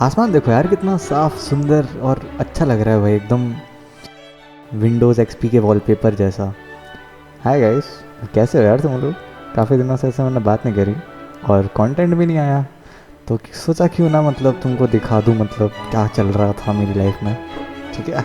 आसमान देखो यार कितना साफ सुंदर और अच्छा लग रहा है भाई, एकदम विंडोज़ एक्सपी के वॉलपेपर जैसा। हाय गाइस, कैसे हो यार तुम लोग? काफ़ी दिनों से ऐसे मैंने बात नहीं करी और कंटेंट भी नहीं आया, तो सोचा क्यों ना मतलब तुमको दिखा दूँ मतलब क्या चल रहा था मेरी लाइफ में। ठीक है।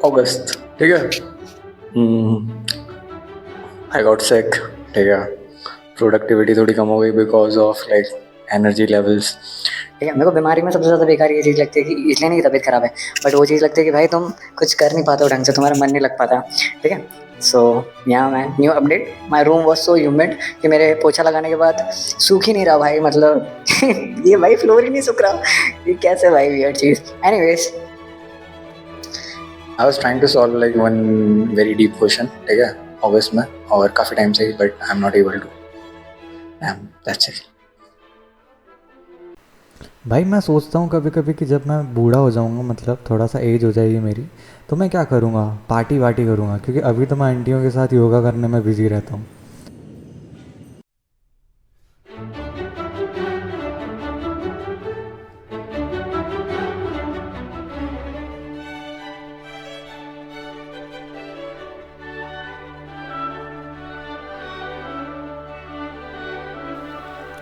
अगस्त, ठीक है। आई गॉट सिक, ठीक है। प्रोडक्टिविटी थोड़ी कम हो गई because of like energy levels. ठीक है, मेरे को बीमारी में सबसे ज़्यादा बेकार ये चीज़ लगती है कि इसलिए नहीं कि तबीयत खराब है, बट वो चीज़ लगती है कि भाई तुम कुछ कर नहीं पाते हो ढंग से, तुम्हारा मन नहीं लग पाता। ठीक है। सो यहाँ मैं new update, my room was so humid कि मेरे पोछा लगाने के बाद सूख ही नहीं रहा भाई, मतलब ये भाई फ्लोर ही नहीं सूख रहा। ये कैसे भाई, वियर्ड चीज़। Anyways, I was trying to solve like one very deep question, ठीक है, अगस्त में, और काफ़ी टाइम से, but I am not able to. That's it. भाई मैं सोचता हूँ कभी कभी कि जब मैं बूढ़ा हो जाऊँगा, मतलब थोड़ा सा एज हो जाएगी मेरी, तो मैं क्या करूँगा? पार्टी वार्टी करूँगा, क्योंकि अभी तो मैं आंटियों के साथ योगा करने में बिज़ी रहता हूँ।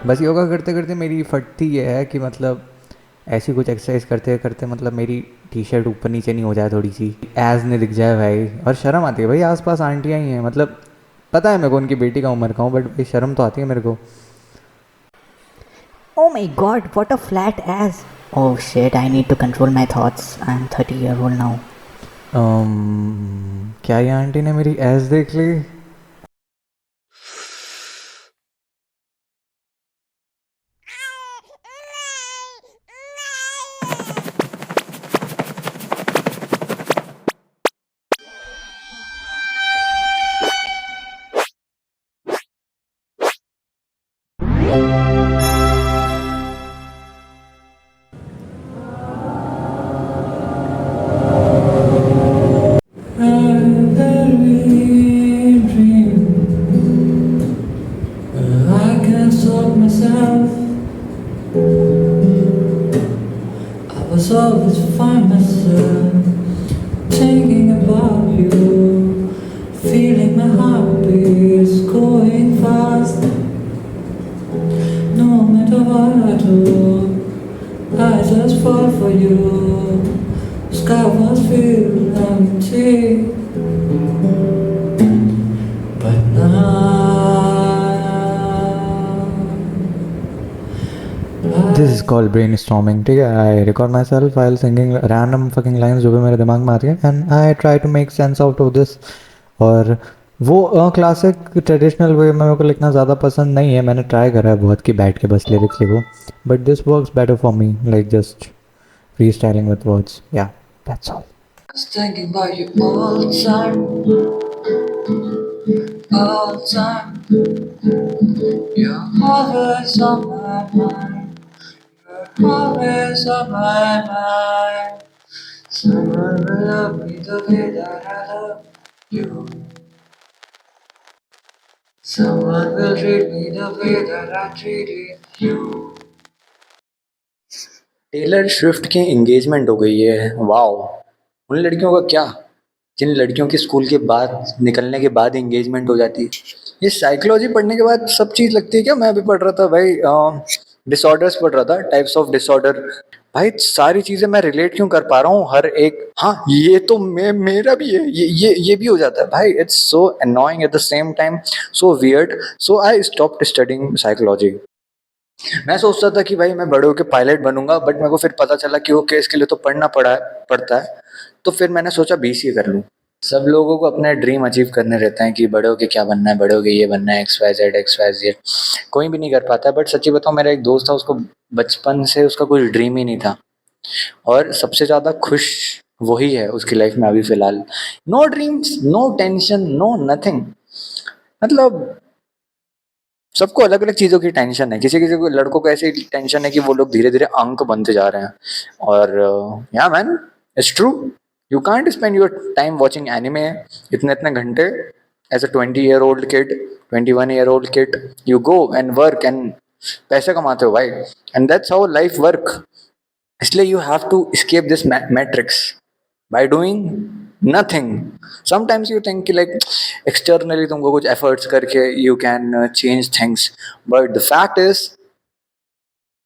बस योगा करते करते मेरी फटती ये है कि मतलब ऐसी कुछ एक्सरसाइज करते करते मतलब मेरी टी शर्ट ऊपर नीचे नहीं हो जाए, थोड़ी सी एज नहीं दिख जाए भाई। और शर्म आती है भाई, आसपास आंटियाँ ही हैं, मतलब पता है मेरे को उनकी बेटी का उम्र का हूँ, बट भाई शर्म तो आती है मेरे को। Oh my god, what a flat ass. Oh shit, I need to control my thoughts. I'm 30-year-old now. क्या ये आंटी ने मेरी एज देख ली? I can't stop myself. I was always find myself thinking about you, feeling my heartbeats going fast. No matter what I do, I just fall for you. Sky was filled empty, but this is called brain storming. ठीक है, I record my self while singing random fucking lines जो भी मेरे दिमाग में आती है, and I try to make sense out of this. और वो क्लासिक ट्रेडिशनल वे में मेरे को लिखना ज़्यादा पसंद नहीं है, मैंने ट्राई करा है बहुत कि बैठ के बस लिरिक्स लिखो, but this works better for me, like just free styling with words. या that's all. was thinking about you all the time, all the time. You're always on my mind. You're always on my mind. Someone will love me the way that I love you. Someone will treat me the way that I treated you. Taylor Swift की engagement हो गई है, wow. उन लड़कियों का क्या, जिन लड़कियों की स्कूल के बाद निकलने के बाद एंगेजमेंट हो जाती है। ये साइकोलॉजी पढ़ने के बाद सब चीज़ लगती है क्या? मैं अभी पढ़ रहा था भाई, डिसऑर्डर्स पढ़ रहा था, टाइप्स ऑफ डिसऑर्डर। भाई सारी चीज़ें मैं रिलेट क्यों कर पा रहा हूँ हर एक। हाँ, ये तो मेरा भी है, ये भी हो जाता है भाई। It's so annoying at the same time, so weird. So I stopped studying psychology. मैं सोचता था कि भाई मैं बड़े होकर पायलट बनूंगा, बट मेरे को फिर पता चला कि ओके इसके लिए तो पढ़ना पड़ता है। तो फिर मैंने सोचा बीसीए कर लूं। सब लोगों को अपना ड्रीम अचीव करने रहते हैं कि बड़े होके क्या बनना है, बड़े होके ये बनना है, एक्स वाई जेड। कोई भी नहीं कर पाता है। बट सच्ची बताऊं, मेरा एक दोस्त था, उसको बचपन से उसका कोई ड्रीम ही नहीं था, और सबसे ज़्यादा खुश वही है उसकी लाइफ में अभी फ़िलहाल। No dreams, no tension, no nothing. मतलब सबको अलग-अलग चीज़ों की टेंशन है। किसी-किसी को, लड़कों को ऐसी टेंशन है कि वो लोग धीरे-धीरे अंक बनते जा रहे हैं। और या man, it's true. You can't spend your time watching anime इतने-इतने घंटे as a 20 year old kid, 21 year old kid. You go and work and पैसे कमाते हो भाई, and that's how life work. इसलिए you have to escape this matrix by doing nothing. Sometimes you think कि like externally तुमको कुछ efforts करके you can change things, but the fact is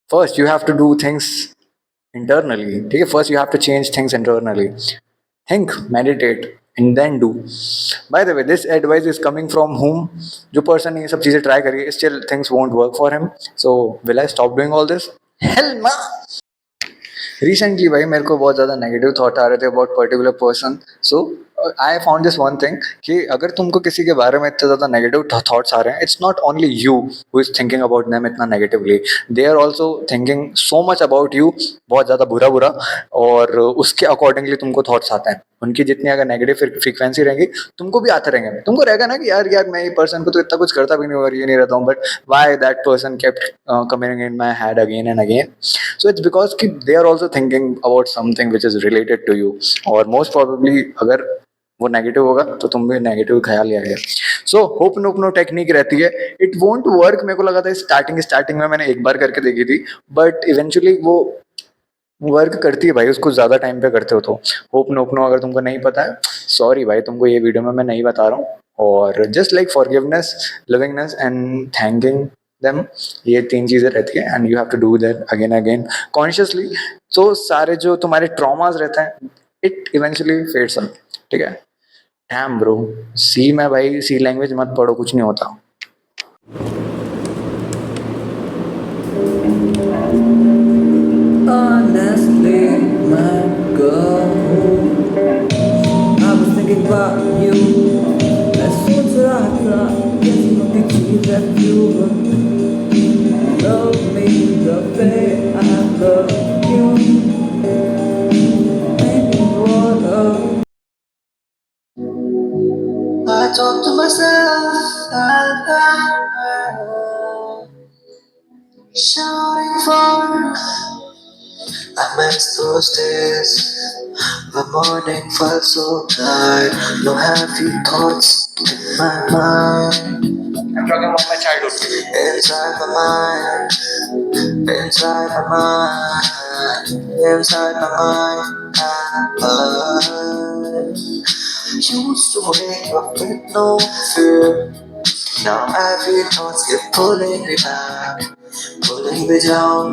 first you have to do things internally. ठीक है, first you have to change things internally. Think, meditate and then do. By the way, this advice is coming from whom? जो person ने ये सब चीजें try करी है, still things won't work for him. So will I stop doing all this? Hell no. Recently भाई मेरे को बहुत ज़्यादा नेगेटिव थॉट आ रहे थे about particular person. So I found this one thing कि अगर तुमको किसी के बारे में इतने ज़्यादा नेगेटिव थॉट्स आ रहे हैं, it's not only you who is thinking about them इतना negatively, they are also thinking so much about you, बहुत ज़्यादा बुरा बुरा, और उसके अकॉर्डिंगली तुमको थॉट्स आते हैं। उनकी जितनी अगर नेगेटिव फ्रीक्वेंसी रहेगी, तुमको भी आते रहेंगे। तुमको रहेगा ना कि यार यार मैं ये पर्सन को तो इतना कुछ करता भी नहीं और ये नहीं रहता हूँ, but why that person kept coming in my head again and again. So it's because कि they are also thinking about something which is related to you, और most probably अगर वो नेगेटिव होगा तो तुम भी नेगेटिव ख्याल ही आएगा। So hope no no technique रहती है, इट वोंट वर्क। मेरे को लगा था स्टार्टिंग में मैंने एक बार करके देखी थी, बट इवेंचुअली वो वर्क करती है भाई, उसको ज़्यादा टाइम पे करते हो तो। होप नोप नो अगर तुमको नहीं पता है, सॉरी भाई, तुमको ये वीडियो में मैं नहीं बता रहा हूँ। और just like forgiveness, livingness and thanking them, ये 3 चीज़ें रहती है, and you have to do that again again consciously. तो सारे जो तुम्हारे ट्रॉमास रहते हैं, इट इवेंचुअली फेड्स अप। ठीक है। डैम ब्रो, सी में भाई, सी लैंग्वेज मत पढ़ो, कुछ नहीं होता। Honestly, my girl, I was thinking about you. As soon as I thought, getting on the cheese that you love me the way I love you. Maybe what I talk to myself out loud, shouting for. I miss those days. My morning felt so tired. No happy thoughts in my mind. I'm talking about my childhood. Inside my mind. Inside my mind. Inside my mind. I used to wake up with no fear. Now every thoughts keep pulling me back, pulling me down.